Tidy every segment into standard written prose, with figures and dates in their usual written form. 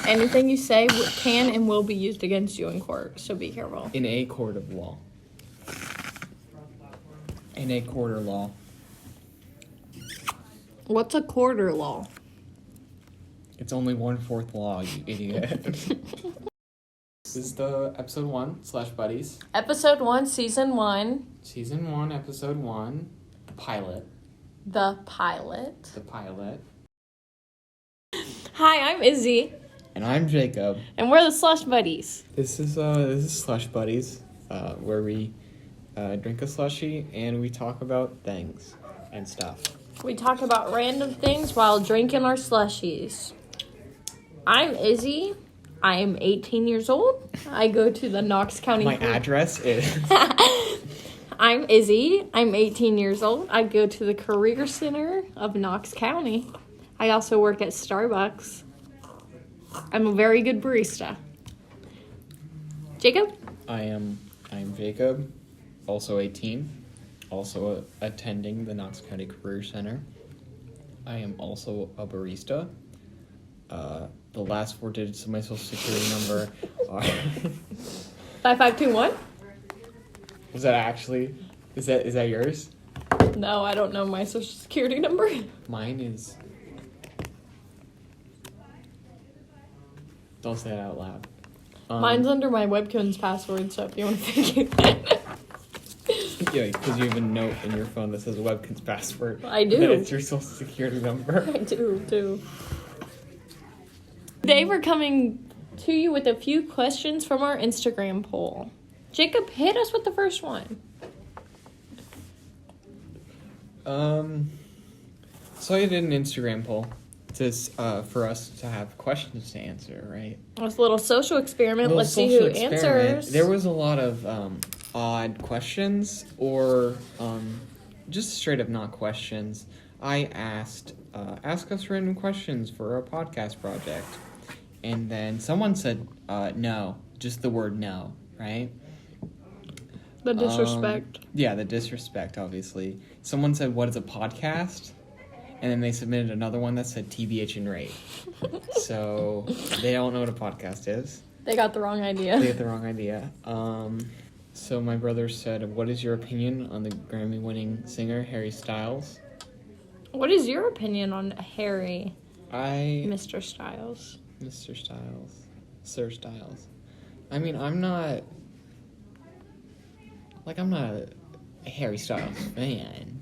Anything you say can and will be used against you in court, so be careful. In a court of law. In a quarter law. What's a quarter law? It's only 1/4 law, you idiot. This is the episode 1, Slushbuddies. Episode 1, season 1. Season 1, episode 1. The pilot. The pilot. The pilot. Hi, I'm Izzy. And I'm Jacob. And we're the Slushbuddies. This is Slushbuddies, where we drink a slushie and we talk about things and stuff. We talk about random things while drinking our slushies. I'm Izzy. I am 18 years old. I go to the Knox County... My address is... I'm Izzy. I'm 18 years old. I go to the Career Center of Knox County. I also work at Starbucks. I'm a very good barista. Jacob? I am Jacob, also 18, also attending the Knox County Career Center. I am also a barista. The last 4 digits of my social security number are... 5521? Was that actually... Is that yours? No, I don't know my social security number. Mine is... Don't say it out loud. Mine's under my webkin's password, so if you want to figure that. Yeah, because you have a note in your phone that says Webkin's password. I do. That it's your social security number. I do, too. Today we're coming to you with a few questions from our Instagram poll. Jacob, hit us with the first one. So I did an Instagram poll for us to have questions to answer, right? It's a little social experiment. Let's see who answers. There was a lot of odd questions or just straight up not questions. I asked, ask us random questions for our podcast project. And then someone said no, just the word no, right? The disrespect. Yeah, the disrespect, obviously. Someone said, what is a podcast? And then they submitted another one that said TBH and rate. So they don't know what a podcast is. They got the wrong idea. They got the wrong idea. So my brother said, what is your opinion on the Grammy-winning singer Harry Styles? What is your opinion on Harry? Mr. Styles. Sir Styles. I mean, I'm not a Harry Styles fan.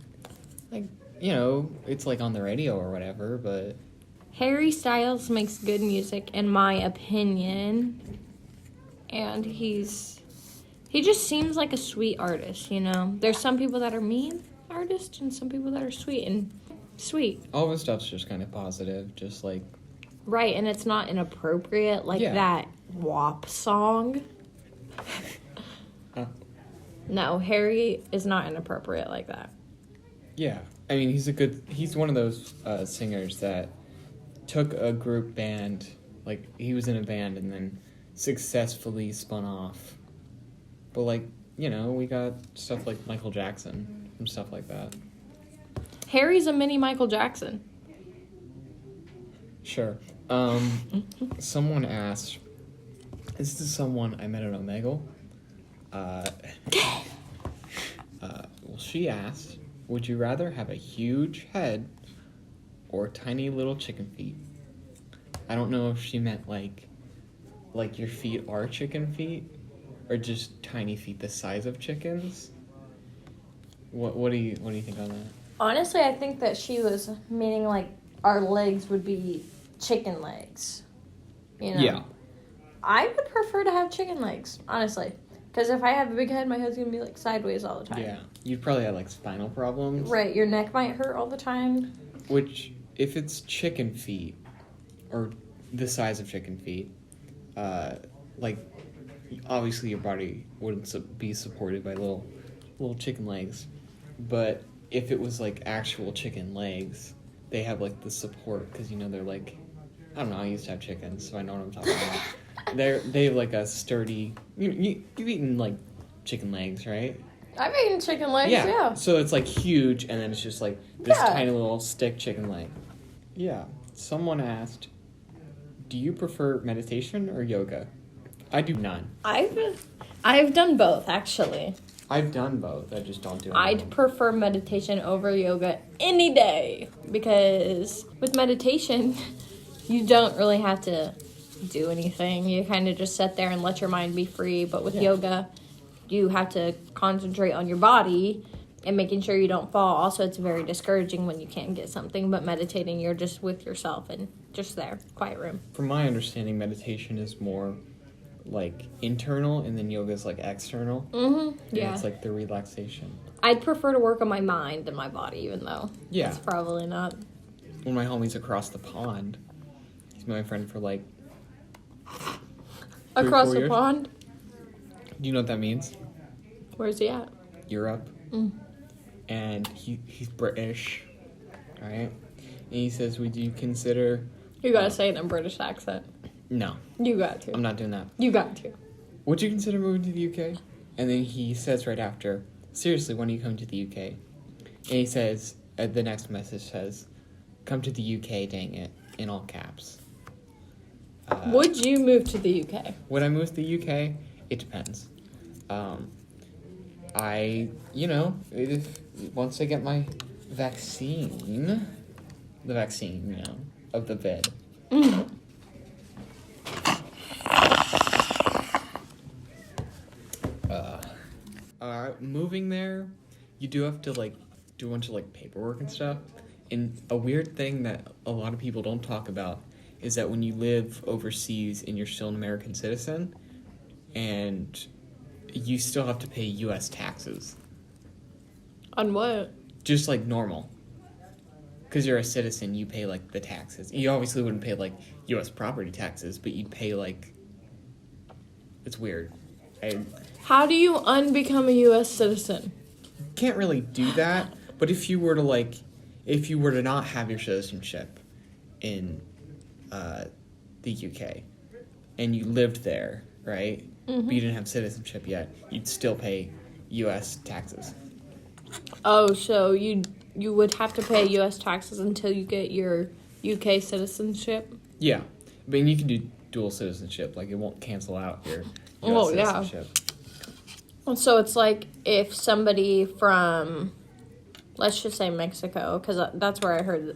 Like, you know, it's like on the radio or whatever, but... Harry Styles makes good music, in my opinion. And he just seems like a sweet artist, you know? There's some people that are mean artists and some people that are sweet. All of his stuff's just kind of positive, just like... Right, and it's not inappropriate like that WAP song. No, Harry is not inappropriate like that. Yeah. I mean, he's one of those singers that took a group band, like, he was in a band and then successfully spun off. But, like, you know, we got stuff like Michael Jackson and stuff like that. Harry's a mini Michael Jackson. Sure. Someone asked, this is someone I met at Omegle. Well, she asked, would you rather have a huge head or tiny little chicken feet? I don't know if she meant like your feet are chicken feet or just tiny feet the size of chickens. What do you think on that? Honestly, I think that she was meaning like our legs would be chicken legs. You know? Yeah. I would prefer to have chicken legs, honestly. Because if I have a big head, my head's going to be like sideways all the time. Yeah. You'd probably have like spinal problems. Right. Your neck might hurt all the time. Which, if it's chicken feet, or the size of chicken feet, like, obviously your body wouldn't be supported by little chicken legs. But if it was like actual chicken legs, they have like the support, because, you know, they're like, I don't know, I used to have chickens, so I know what I'm talking about. They have like a sturdy... You've eaten like chicken legs, right? I've eaten chicken legs, yeah. So it's like huge, and then it's just like this tiny little stick chicken leg. Yeah. Someone asked, Do you prefer meditation or yoga? I do none. I've done both, actually. I've done both. I just don't do it. I'd prefer meditation over yoga any day, because with meditation, you don't really have to do anything. You kind of just sit there and let your mind be free. But with yoga, you have to concentrate on your body and making sure you don't fall. Also, it's very discouraging when you can't get something. But meditating, you're just with yourself and just there, quiet room. From my understanding, meditation is more like internal, and then yoga is like external. Yeah. It's like the relaxation. I'd prefer to work on my mind than my body, even though it's probably not. One of my homies across the pond, he's my friend for like 3 or 4 Across the years. pond? Do you know what that means? Where's he at? Europe. And he's British, right? And he says, would you consider... You gotta say it in a British accent. No. You got to. I'm not doing that. You got to. Would you consider moving to the UK? And then he says right after, seriously, when are you coming to the UK? And he says, the next message says, come to the UK, dang it, in all caps. Would you move to the UK? Would I move to the UK? It depends. Once I get my vaccine, of the vid. Moving there, you do have to do a bunch of paperwork and stuff. And a weird thing that a lot of people don't talk about is that when you live overseas and you're still an American citizen, and you still have to pay U.S. taxes. On what? Just like normal. Because you're a citizen, you pay the taxes. You obviously wouldn't pay U.S. property taxes, but you'd pay it's weird. How do you unbecome a U.S. citizen? Can't really do that, but if you were to not have your citizenship in the UK, and you lived there, right? But you didn't have citizenship yet, you'd still pay U.S. taxes. Oh, so you would have to pay U.S. taxes until you get your UK citizenship? Yeah, but you can do dual citizenship. It won't cancel out your US citizenship. Yeah. So it's like if somebody from, let's just say Mexico, because that's where I heard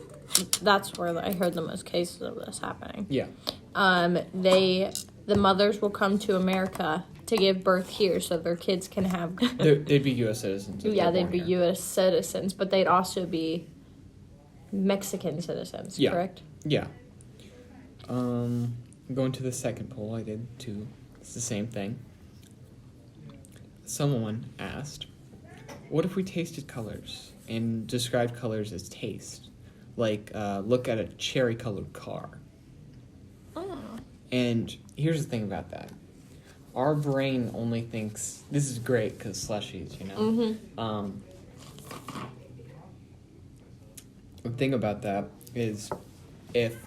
the most cases of this happening. Yeah. The mothers will come to America to give birth here so their kids can have... They'd be U.S. citizens. Yeah, they'd be U.S. citizens, but they'd also be Mexican citizens, correct? Yeah. Going to the second poll, I did too. It's the same thing. Someone asked, what if we tasted colors and described colors as taste? Look at a cherry-colored car. Oh. And here's the thing about that. Our brain only thinks... This is great because slushies, The thing about that is if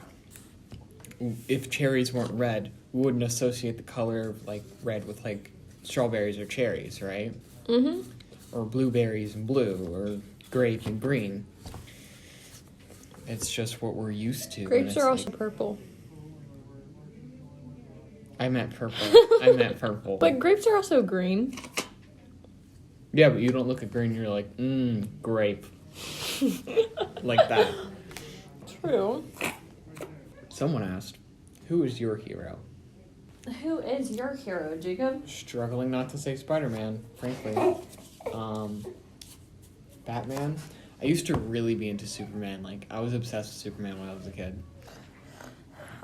cherries weren't red, we wouldn't associate the color of, red with, strawberries or cherries, right? Or blueberries and blue, or grape and green. It's just what we're used to. Grapes are also purple. I meant purple. But grapes are also green. Yeah, but you don't look at green and you're like, grape. Like that. True. Someone asked, who is your hero? Who is your hero, Jacob? Struggling not to say Spider-Man, frankly. Batman? I used to really be into Superman. I was obsessed with Superman when I was a kid.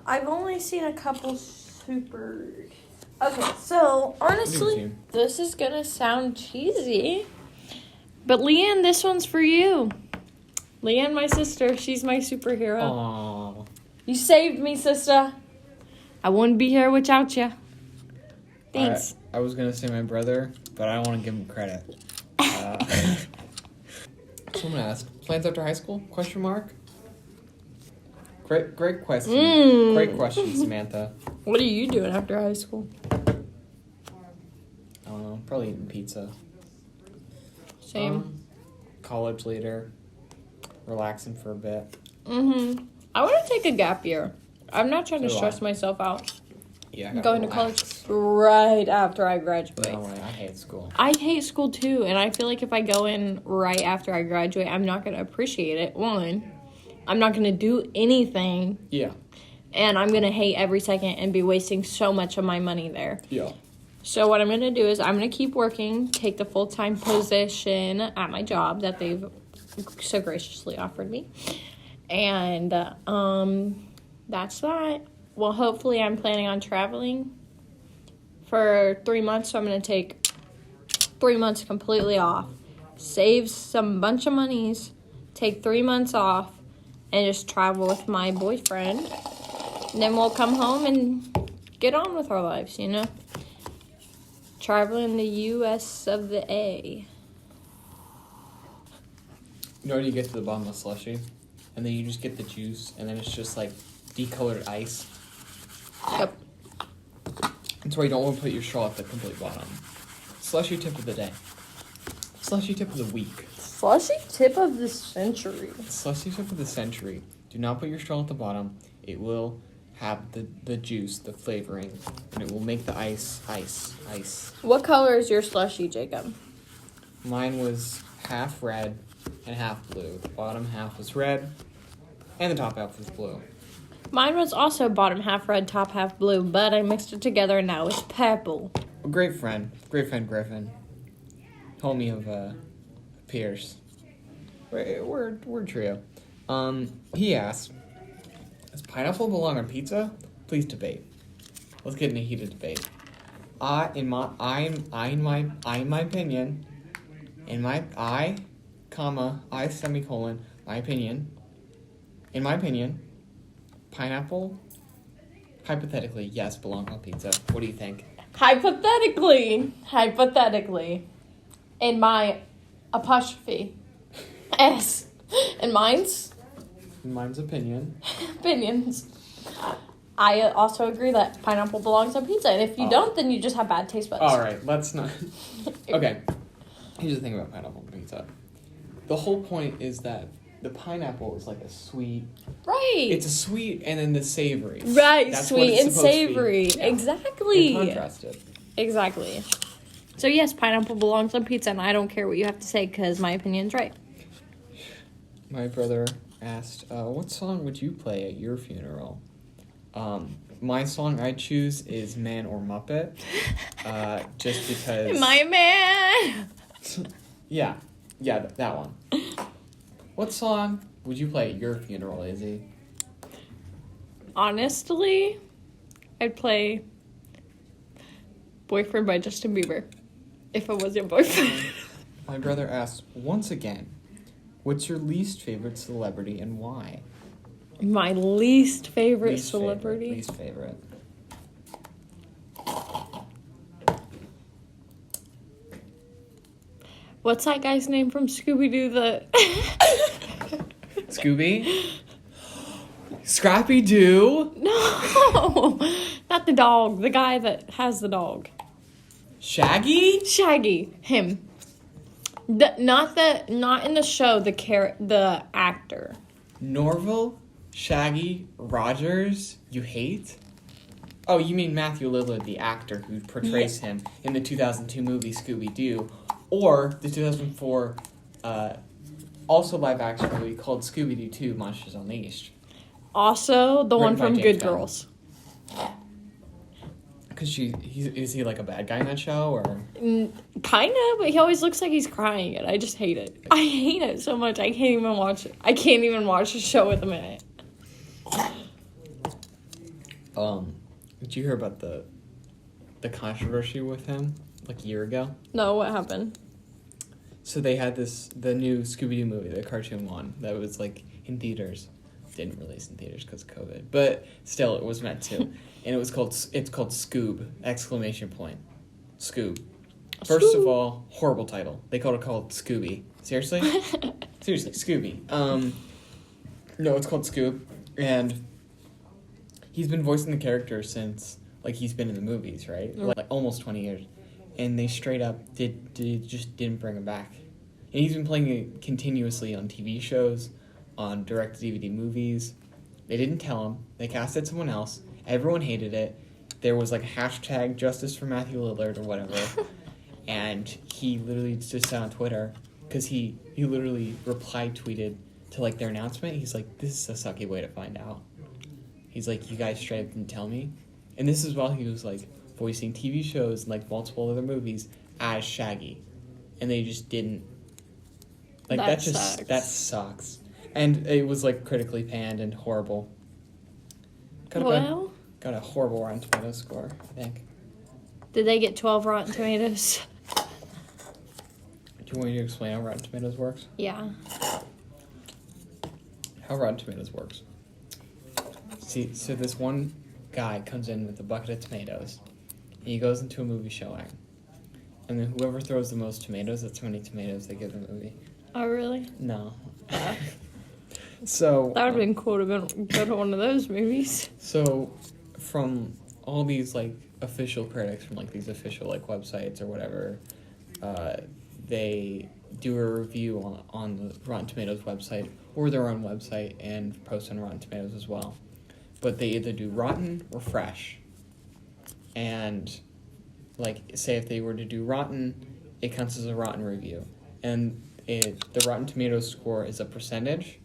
I've only seen a couple Okay, so, honestly, this is gonna sound cheesy. But Leanne, this one's for you. Leanne, my sister, she's my superhero. Aww. You saved me, sister. I wouldn't be here without you. Thanks. I was going to say my brother, but I don't want to give him credit. Someone asked, plans after high school? Question mark? Great question. Great question, Samantha. What are you doing after high school? I don't know. Probably eating pizza. Same. College later. Relaxing for a bit. I want to take a gap year. I'm not trying to So do stress I. myself out. Yeah, I I'm gotta going to relax. college right after I graduate. No way, I hate school. I hate school too, and I feel like if I go in right after I graduate, I'm not going to appreciate it. One, I'm not going to do anything, Yeah. and I'm going to hate every second and be wasting so much of my money there. Yeah. So what I'm going to do is I'm going to keep working, take the full-time position at my job that they've so graciously offered me. And that's that. Well, hopefully I'm planning on traveling for 3 months, so I'm going to take 3 months completely off, save some bunch of monies, take 3 months off, and just travel with my boyfriend. And then we'll come home and get on with our lives, you know? Traveling the U.S. of the A. You know when you get to the bottom of slushy, and then you just get the juice, and then it's just like decolored ice. Yep. That's why you don't want to put your straw at the complete bottom. Slushy tip of the day. Slushy tip of the week. Slushy tip of the century. Slushy tip of the century. Do not put your straw at the bottom. It will have the juice, the flavoring, and it will make the ice. What color is your slushy, Jacob? Mine was half red and half blue. The bottom half was red, and the top half was blue. Mine was also bottom half red, top half blue, but I mixed it together and now it's purple. A great friend Griffin, homie of Pierce. We're a trio. He asked, "Does pineapple belong on pizza? Please debate. Let's get in a heated debate. In my opinion, in my opinion, pineapple, hypothetically, yes, belong on pizza. What do you think? Hypothetically, in my apostrophe S, in mine's In mine's opinion. opinions, I also agree that pineapple belongs on pizza, and if you don't, then you just have bad taste buds. All right, let's not. Okay, here's the thing about pineapple pizza. The whole point is that the pineapple is like a sweet. Right. It's a sweet and then the savory. Right, That's what sweet it's and supposed to be. savory. Yeah. Exactly. And contrasted. Exactly. So yes, pineapple belongs on pizza, and I don't care what you have to say because my opinion's right. My brother asked, "What song would you play at your funeral?" My song I choose is "Man or Muppet," just because. My man. Yeah, that one. What song would you play at your funeral, Izzy? Honestly, I'd play "Boyfriend" by Justin Bieber if I was your boyfriend. My brother asked once again, "What's your least favorite celebrity and why?" My least favorite celebrity. Least favorite. What's that guy's name from Scooby-Doo? Scooby? Scrappy-Doo? No, not the dog. The guy that has the dog. Shaggy? Shaggy. Him. Not in the show. The actor. Norval? Shaggy? Rogers? You hate? Oh, you mean Matthew Lillard, the actor who portrays him in the 2002 movie Scooby-Doo, or the 2004 also live-action movie called Scooby-Doo 2: Monsters Unleashed. Also, the one Written by from James Good Gunn. Girls. Because is he like a bad guy in that show, or? Kind of, but he always looks like he's crying, and I just hate it. I hate it so much. I can't even watch it. I can't even watch a show with him in it. Did you hear about the controversy with him like a year ago? No, what happened? So they had the new Scooby-Doo movie, the cartoon one, that was like in theaters. Didn't release in theaters because of COVID, but still it was meant to. And it's called Scoob! Exclamation point. Scoob. First of all, horrible title. They called Scooby. Seriously? Seriously, Scooby. No, it's called Scoob, and he's been voicing the character since like he's been in the movies, right? Like almost 20 years. And they straight up just didn't bring him back. And he's been playing it continuously on TV shows, on direct-to-DVD movies. They didn't tell him. They casted someone else. Everyone hated it. There was like a hashtag justice for Matthew Lillard or whatever. And he literally just said on Twitter, because he literally reply-tweeted to like their announcement. He's like, this is a sucky way to find out. He's like, you guys straight up didn't tell me. And this is while he was like voicing TV shows and like multiple other movies as Shaggy. And they just didn't. Like that sucks. And it was like critically panned and horrible. Got a horrible Rotten Tomatoes score, I think. Did they get 12 Rotten Tomatoes? Do you want me to explain how Rotten Tomatoes works? Yeah. How Rotten Tomatoes works. See, so this one guy comes in with a bucket of tomatoes. And he goes into a movie showing. And then whoever throws the most tomatoes, that's how many tomatoes they give the movie. Oh, really? No. So that would have been cool to go to one of those movies. So from all these like official critics from like these official like websites or whatever, they do a review on the Rotten Tomatoes website or their own website and post on Rotten Tomatoes as well. But they either do rotten or fresh. And like say if they were to do rotten, it counts as a rotten review. And the Rotten Tomatoes score is a percentage.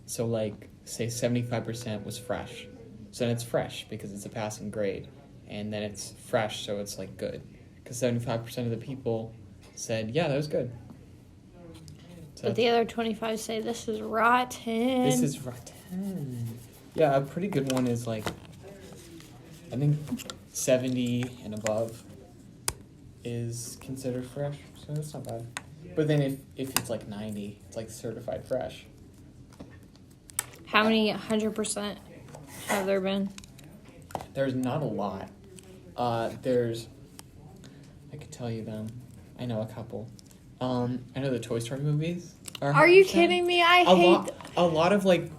So like say 75% was fresh. So then it's fresh because it's a passing grade. And then it's fresh, so it's like good. Because 75% of the people said, yeah, that was good. So but the other 25 say, this is rotten. This is rotten. Yeah, a pretty good one is like, I think 70 and above is considered fresh. So that's not bad. But then if it's like 90, it's like certified fresh. How many 100% have there been? There's not a lot. I could tell you them. I know a couple. I know the Toy Story movies Are you kidding me? I hate... A lot of like...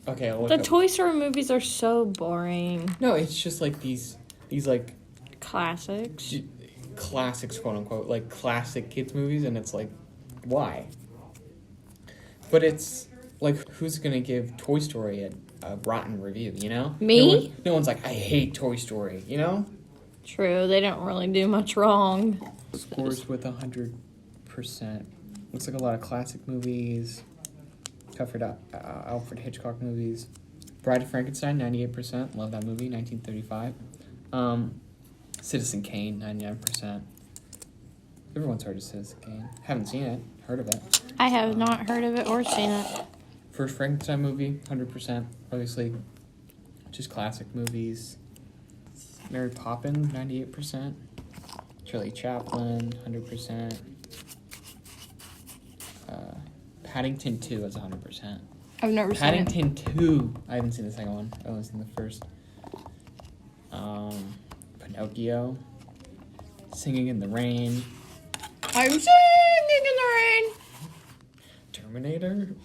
Okay, I'll look the up. Toy Story movies are so boring. No, it's just like these like... Classics. Classics, quote unquote. Like classic kids movies, and it's like, why? But it's... Like, who's gonna give Toy Story a rotten review, you know? Me? No one's like, I hate Toy Story, you know? True, they don't really do much wrong. Scores with 100%. Looks like a lot of classic movies. Alfred Hitchcock movies. Bride of Frankenstein, 98%. Love that movie, 1935. Citizen Kane, 99%. Everyone's heard of Citizen Kane. Haven't seen it. Heard of it. I have not heard of it or seen it. First Frankenstein movie, 100%. Obviously, just classic movies. Mary Poppins, 98%. Shirley Chaplin, 100%. Paddington 2 is 100%. I've never seen it. Paddington 2. I haven't seen the second one. I've only seen the first. Pinocchio. Singing in the Rain. I'm singing in the rain. Terminator.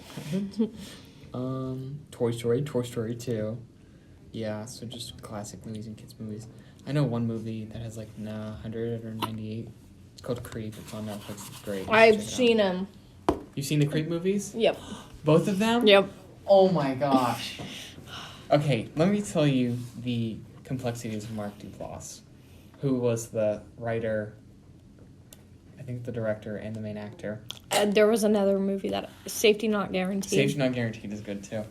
Toy Story 2. Yeah, so just classic movies and kids movies. I know one movie that has like 100 or 98. It's called Creep. It's on Netflix. It's great. I've seen them. You've seen the Creep movies? Yep. Both of them? Yep. Oh my gosh. Okay, let me tell you the complexities of Mark Duplass, who was the writer, I think the director, and the main actor. There was another movie that Safety Not Guaranteed. Safety Not Guaranteed is good too.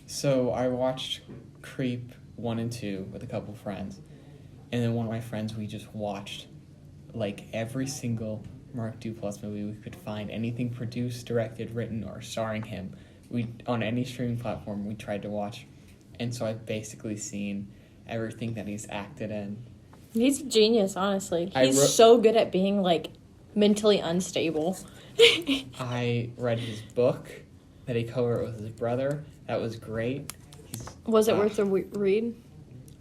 So I watched Creep 1 and 2 with a couple friends, and then one of my friends, we just watched like every single Mark Duplass movie we could find, anything produced, directed, written, or starring him. We on any streaming platform we tried to watch, and so I've basically seen everything that he's acted in. He's a genius, honestly. He's so good at being like mentally unstable. I read his book that he co-wrote with his brother. That was great. Was it worth a read?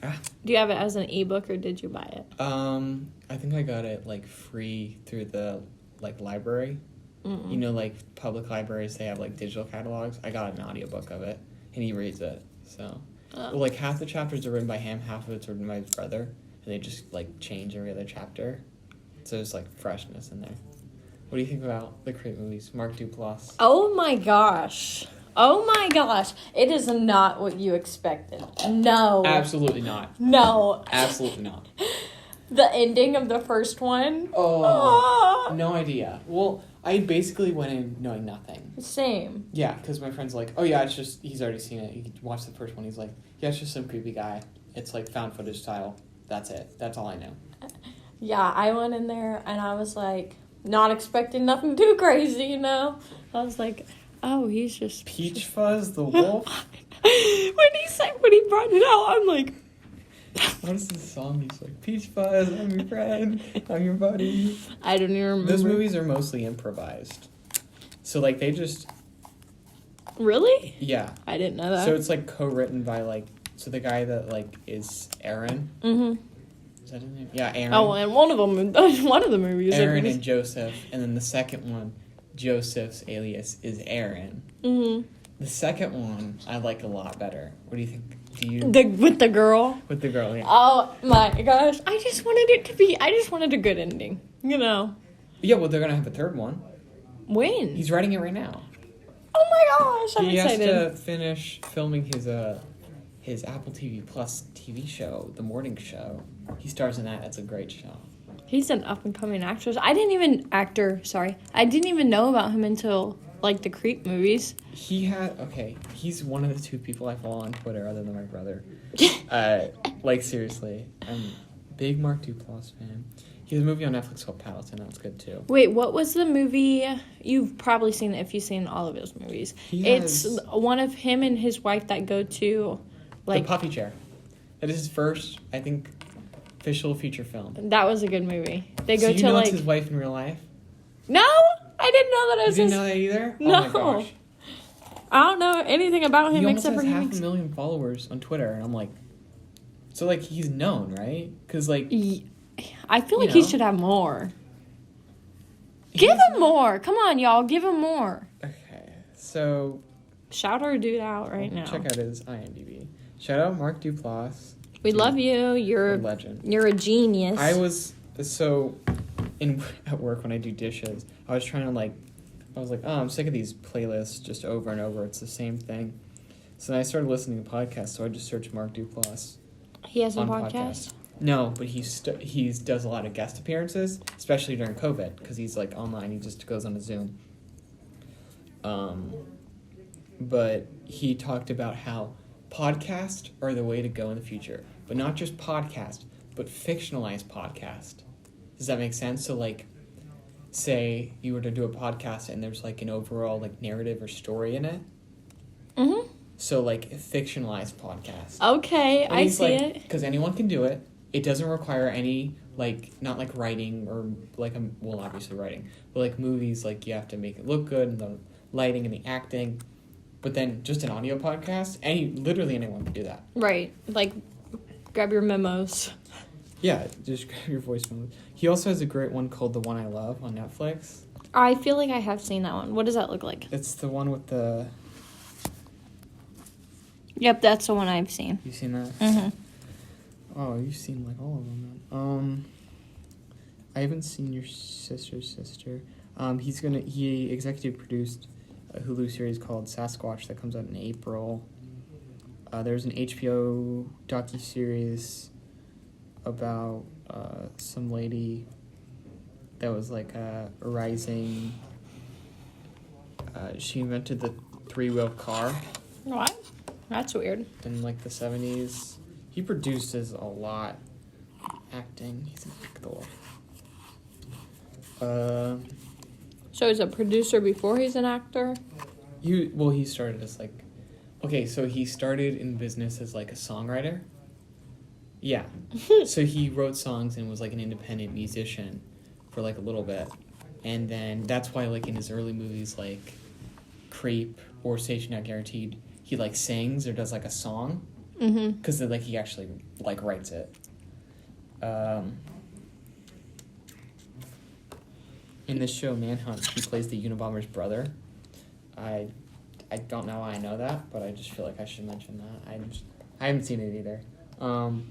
Ah. Do you have it as an ebook or did you buy it? I think I got it like free through the like library. Mm-mm. You know, like public libraries, they have like digital catalogs. I got an audiobook of it, and he reads it. So, well, like half the chapters are written by him, half of it's written by his brother, and they just like change every other chapter. So there's like freshness in there. What do you think about the Creep movies, Mark Duplass? Oh my gosh. Oh my gosh. It is not what you expected. No. Absolutely not. No. Absolutely not. The ending of the first one. Oh, no idea. Well, I basically went in knowing nothing. Same. Yeah, because my friend's like, oh yeah, it's just, he's already seen it. He watched the first one. He's like, yeah, it's just some creepy guy. It's like found footage style. That's it. That's all I know. Yeah, I went in there and I was like, not expecting nothing too crazy, you know? I was like, oh, he's just... Peach Fuzz the wolf? when he brought it out, I'm like... What is this song? He's like, Peach Fuzz, I'm your friend, I'm your buddy. I don't even remember. Those movies are mostly improvised. So, like, they just... Really? Yeah. I didn't know that. So it's, like, co-written by, like... So the guy that, like, is Aaron. Mm-hmm. Is that his name? Yeah, Aaron. Oh, and one of the movies. Aaron and Joseph. And then the second one, Joseph's alias is Aaron. Mm-hmm. The second one, I like a lot better. What do you think? With the girl? With the girl, yeah. Oh, my gosh. I just wanted a good ending, you know? Yeah, well, they're going to have a third one. When? He's writing it right now. Oh my gosh, I'm excited. He has to finish filming his Apple TV Plus TV show, The Morning Show. He stars in that. It's a great show. He's an up-and-coming actor. I didn't even know about him until, like, the Creep movies. He's one of the two people I follow on Twitter other than my brother. Like, seriously. I'm a big Mark Duplass fan. He has a movie on Netflix called Paddleton. That's good, too. Wait, what was the movie? You've probably seen it if you've seen all of his movies. It's one of him and his wife that go to, like... The Puffy Chair. That is his first, I think, official feature film. That was a good movie. They go so you know like... it's his wife in real life? No! I didn't know that it was You didn't know that either? No. Oh my gosh. I don't know anything about him except for him. He him. almost has 500,000 followers on Twitter, and I'm like... So, like, he's known, right? Because, like... I feel like he should have more. Give him more. Come on, y'all. Give him more. Okay. So... Shout our dude out right now. Check out his IMDb. Shout out Mark Duplass. We love you. You're a legend. You're a genius. I was... So... At work when I do dishes, I was like, oh, I'm sick of these playlists just over and over. It's the same thing. So then I started listening to podcasts, so I just searched Mark Duplass. He has a podcast? No, but he does a lot of guest appearances, especially during COVID, because he's, like, online. He just goes on a Zoom. But he talked about how podcasts are the way to go in the future. But not just podcast, but fictionalized podcast. Does that make sense? So, like, say you were to do a podcast and there's, like, an overall, like, narrative or story in it. Mm-hmm. So, like, a fictionalized podcast. Okay, I see it. Because anyone can do it. It doesn't require any, like, not, like, writing or, like, obviously writing. But, like, movies, like, you have to make it look good and the lighting and the acting. But then just an audio podcast, literally anyone can do that. Right. Like, grab your memos. Yeah, just grab your voice memo. He also has a great one called The One I Love on Netflix. I feel like I have seen that one. What does that look like? It's the one with the... Yep, that's the one I've seen. You've seen that? Mm-hmm. Oh, you've seen, like, all of them then. I haven't seen Your Sister's Sister. He executive produced a Hulu series called Sasquatch that comes out in April. There's an HBO docuseries about some lady that was, like, a rising... she invented the three-wheel car. What? That's weird. In, like, the 70s. He produces a lot. Acting. He's an actor. So he's a producer before he's an actor? He started as, like... Okay, so he started in business as, like, a songwriter. Yeah. So he wrote songs and was, like, an independent musician for, like, a little bit. And then that's why, like, in his early movies, like Creep or Station Not Guaranteed, he, like, sings or does, like, a song. Mm-hmm. Because, like, he actually, like, writes it. In this show, Manhunt, he plays the Unabomber's brother. I don't know why I know that, but I just feel like I should mention that. I haven't seen it either. Have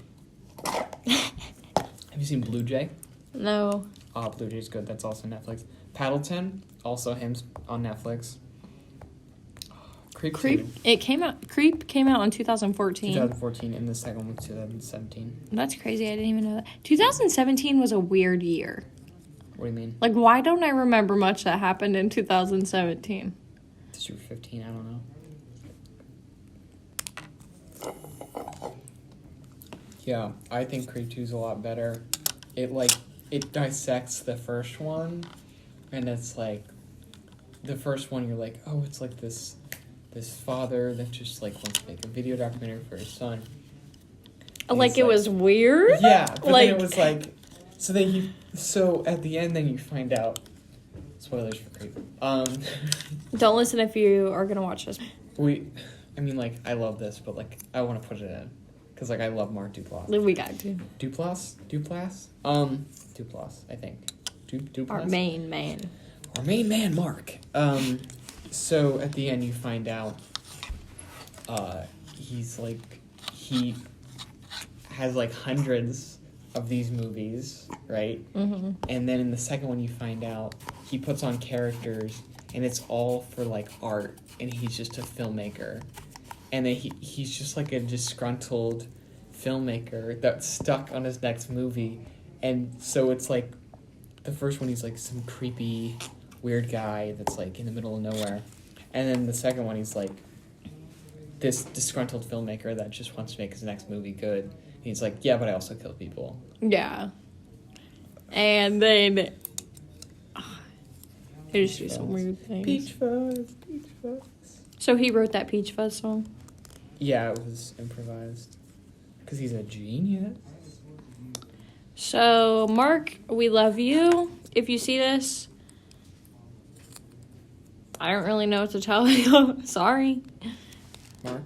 you seen Blue Jay? No. Oh, Blue Jay's good. That's also Netflix. Paddleton, also him on Netflix. Oh, Creep 2. Creep came out in 2014. 2014, and the second one was 2017. That's crazy. I didn't even know that. 2017 was a weird year. What do you mean? Like, why don't I remember much that happened in 2017? Because you were 15, I don't know. Yeah, I think Creep 2 is a lot better. It dissects the first one, and it's like, the first one you're like, oh, it's like this father that just like wants to make a video documentary for his son. And Like it was weird? Yeah, but then it was like, so at the end then you find out, spoilers for Creep. Don't listen if you are going to watch this. I love this, but like, I want to put it in. Because like, I love Mark Duplass. We got to. Duplass? Duplass, I think. Duplass? Our main man. Our main man, Mark. So at the end you find out, he has like hundreds of these movies, right? Mm-hmm. And then in the second one you find out he puts on characters and it's all for like art, and he's just a filmmaker. And then he's just like a disgruntled filmmaker that's stuck on his next movie. And so it's like, the first one he's like some creepy, weird guy that's like in the middle of nowhere. And then the second one he's like this disgruntled filmmaker that just wants to make his next movie good. And he's like, yeah, but I also kill people. Yeah. And then they just do some weird things. Peach Fuzz. So he wrote that Peach Fuzz song? Yeah, it was improvised. Because he's a genius. So, Mark, we love you. If you see this, I don't really know what to tell you. Sorry. Mark?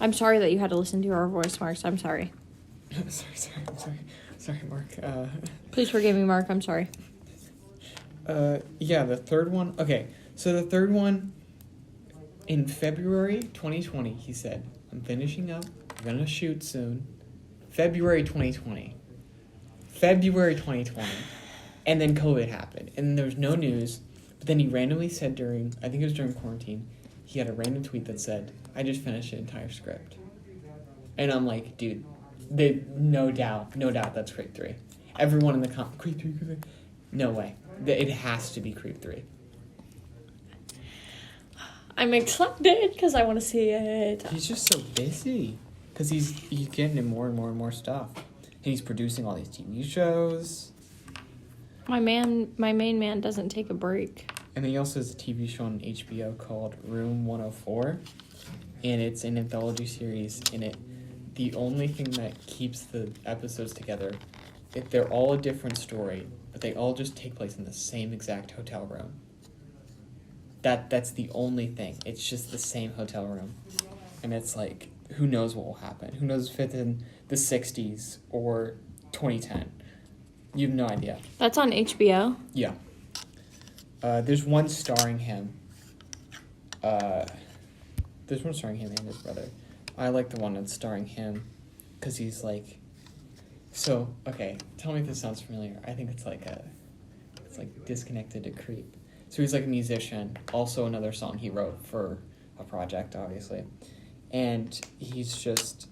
I'm sorry that you had to listen to our voice, Mark. I'm sorry. Sorry, Mark. Please forgive me, Mark. I'm sorry. Yeah, the third one. Okay, so the third one, in February 2020, he said, I'm finishing up. I'm going to shoot soon. February 2020. And then COVID happened. And there was no news. But then he randomly said I think it was during quarantine, he had a random tweet that said, I just finished an entire script. And I'm like, dude, no doubt that's Creep 3. Everyone in the Creep 3. No way. It has to be Creep 3. I'm excited because I want to see it. He's just so busy. Because he's getting in more and more and more stuff. And he's producing all these TV shows. My main man doesn't take a break. And then he also has a TV show on HBO called Room 104. And it's an anthology series. And the only thing that keeps the episodes together, they're all a different story, but they all just take place in the same exact hotel room. That's the only thing. It's just the same hotel room. And it's like, who knows what will happen? Who knows if it's in the 60s or 2010? You have no idea. That's on HBO? Yeah. There's one starring him. There's one starring him and his brother. I like the one that's starring him because he's like... So, okay, tell me if this sounds familiar. I think it's like disconnected to Creep. So he's like a musician. Also another song he wrote for a project, obviously. And he's just,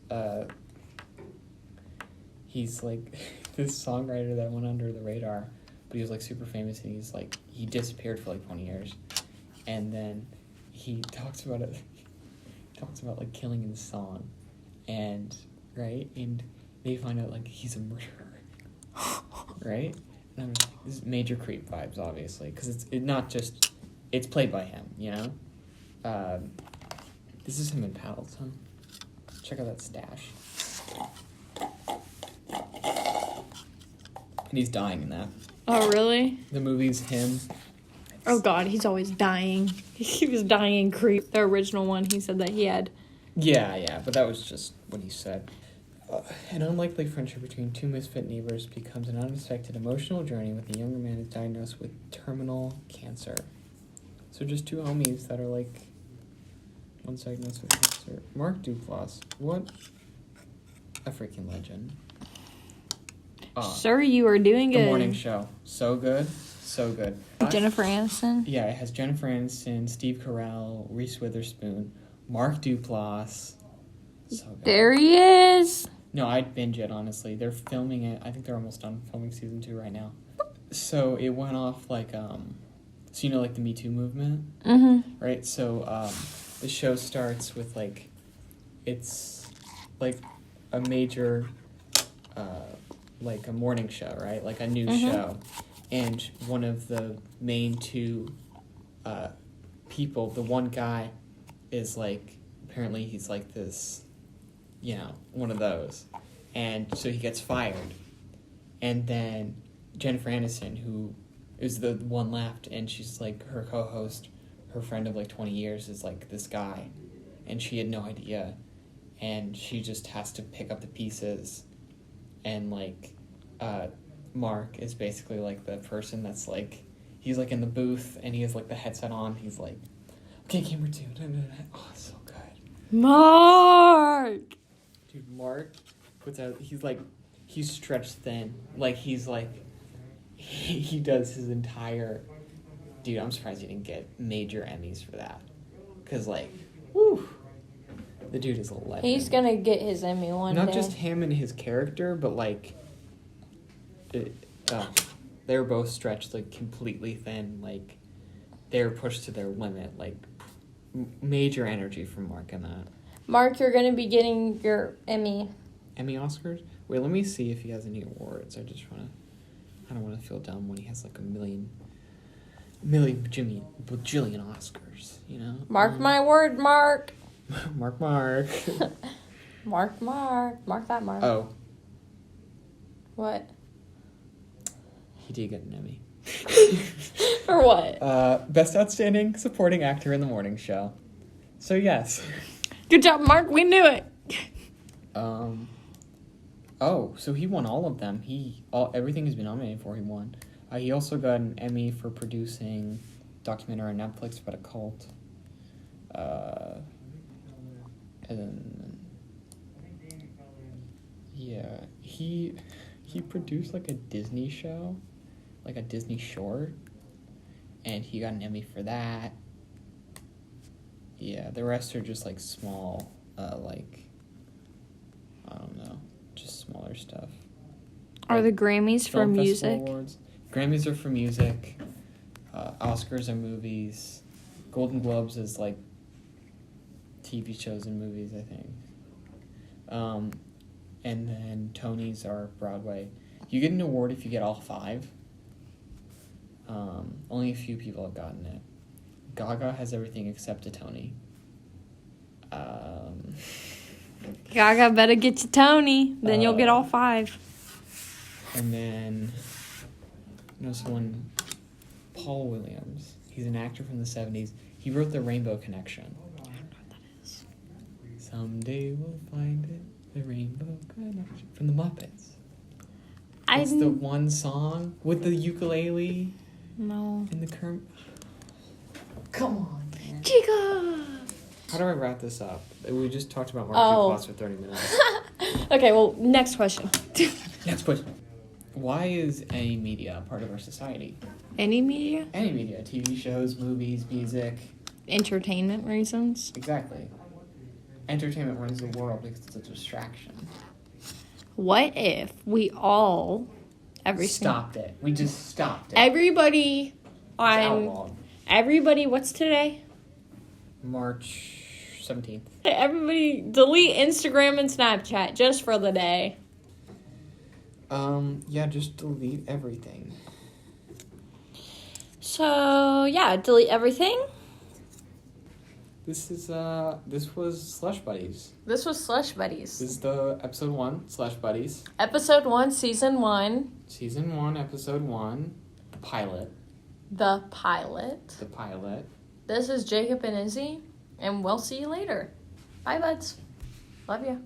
he's like this songwriter that went under the radar, but he was like super famous, and he disappeared for like 20 years. And then he talks about like killing in the song, and, right? And they find out like he's a murderer, right? And I'm just like, this is major Creep vibes, obviously, because it's played by him, you know? This is him in Paddles, huh? Check out that stash. And he's dying in that. Oh, really? The movie's him. Oh, God, he's always dying. He was dying in Creep. The original one, he said that he had. Yeah, but that was just what he said. An unlikely friendship between two misfit neighbors becomes an unexpected emotional journey with a younger man who's diagnosed with terminal cancer. So just two homies that are like... One's diagnosed with cancer. Mark Duplass. What a freaking legend. Sir, you are doing The good. morning show. So good. so good. Jennifer Aniston. Yeah, it has Jennifer Aniston, Steve Carell, Reese Witherspoon, Mark Duplass. So good. There he is. No, I'd binge it, honestly. They're filming it. I think they're almost done filming season 2 right now. So it went off like, so you know, like the Me Too movement? Mm-hmm. Right? So the show starts with, like, it's like a major, like a morning show, right? Like a news show. And one of the main two people, the one guy is like, apparently he's like this, you know, one of those. And so he gets fired. And then Jennifer Aniston, who is the one left, and she's like her co-host, her friend of like 20 years is like this guy. And she had no idea. And she just has to pick up the pieces. And like, Mark is basically like the person that's like, he's like in the booth and he has like the headset on. He's like, okay, camera 2. Oh, so good. Mark! Dude, Mark puts out, he's stretched thin. Like, he's like, he does his entire, dude, I'm surprised he didn't get major Emmys for that. Because, like, whew, the dude is a legend. He's gonna get his Emmy one day. Not just him and his character, but, like, they were both stretched, like, completely thin. Like, they were pushed to their limit. Like, major energy from Mark in that. Mark, you're gonna be getting your Emmy. Emmy Oscars? Wait, let me see if he has any awards. I don't want to feel dumb when he has like a million bajillion Oscars, you know? Mark my word, Mark. Mark. Mark that Mark. Oh. What? He did get an Emmy. For what? Best Outstanding Supporting Actor in the Morning Show. So yes. Good job, Mark. We knew it. Oh, so he won all of them. Everything he's been nominated for, he won. He also got an Emmy for producing a documentary on Netflix about a cult. And then, yeah, he produced like a Disney show, like a Disney short, and he got an Emmy for that. Yeah, the rest are just like small, like, I don't know, just smaller stuff. Are the Grammys for Film music? Festival Awards. Grammys are for music. Oscars are movies. Golden Globes is like TV shows and movies, I think. And then Tonys are Broadway. You get an award if you get all 5. Only a few people have gotten it. Gaga has everything except a Tony. Gaga better get your Tony, then you'll get all 5. And then, someone, Paul Williams. He's an actor from the 70s. He wrote The Rainbow Connection. I don't know what that is. Someday we'll find it, the Rainbow Connection. From the Muppets. It's the one song with the ukulele. No. And the Kermit. Come on, man. Chica! How do I wrap this up? We just talked about Mark Duplass for 30 minutes. Okay, well, next question. Next question. Why is any media a part of our society? Any media? Any media. TV shows, movies, music. Entertainment reasons? Exactly. Entertainment runs the world because it's a distraction. What if we all... Stopped it. We just stopped it. Everybody on... It's outlawed. Everybody, what's today? March 17th. Everybody delete Instagram and Snapchat just for the day. Yeah, just delete everything. So, yeah, delete everything. This was Slush Buddies. This was Slush Buddies. This is the episode 1, Slush Buddies. Episode 1, season 1. Season 1, episode 1. The pilot. The pilot. This is Jacob and Izzy, and we'll see you later. Bye, buds. Love you.